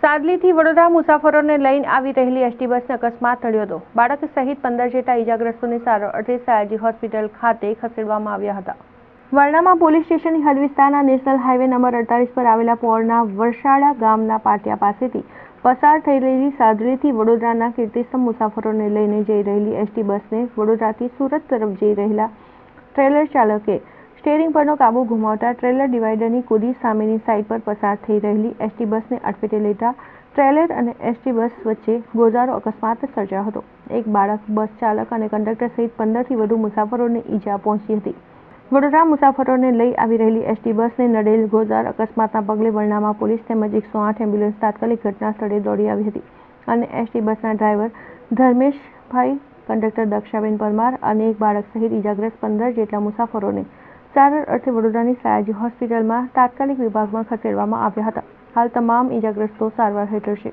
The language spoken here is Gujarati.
સાદલીથી વડોદરા મુસાફરોને લઈને આવી રહેલી એસટી બસને અકસ્માત થયો હતો. બાળક સહિત 15 જેટલા ઇજાગ્રસ્તોને સારવાર અર્થે સયાજી હોસ્પિટલ ખાતે ખસેડવામાં આવ્યા હતા. વરણામાં પોલીસ સ્ટેશનની હદ વિસ્તારના નેશનલ હાઈવે નંબર 48 પર આવેલા પોળના વરસાડા ગામના પાટિયા પાસેથી પસાર થઈ રહેલી સાદલીથી વડોદરાના કીર્તિસ્તંભ મુસાફરોને લઈને જઈ રહેલી એસટી બસને વડોદરાથી સુરત તરફ જઈ રહેલા ટ્રેલર ચાલકે સ્ટીયરિંગ પરનો કાબુ ગુમાવતા ટ્રેલર ડિવાઈડરની કૂદી સામેની સાઈડ પર પસાર થઈ રહેલી એસટી બસને અડફેટે લેતા ટ્રેલર અને એસટી બસ વચ્ચે ગોઝારો અકસ્માત સર્જાયો હતો. એક બાળક, બસ ચાલક અને કંડક્ટર સહિત 15થી વધુ મુસાફરોને ઈજા પહોંચી હતી. વડોદરા મુસાફરોને લઈ આવી રહેલી એસટી બસને નડેલ ગોઝાર અકસ્માતના પગલે વરણામાં પોલીસ તેમજ 108 એમ્બ્યુલન્સ તાત્કાલિક ઘટના સ્થળે દોડી આવી હતી અને એસટી બસના ડ્રાઈવર ધર્મેશભાઈ, કંડક્ટર દક્ષાબેન પરમાર અને એક બાળક સહિત ઈજાગ્રસ્ત 15 જેટલા મુસાફરોને સારવાર અર્થે વડોદરાની સયાજી હોસ્પિટલમાં તાત્કાલિક વિભાગમાં ખસેડવામાં આવ્યા હતા. હાલ તમામ ઈજાગ્રસ્તો સારવાર હેઠળ છે.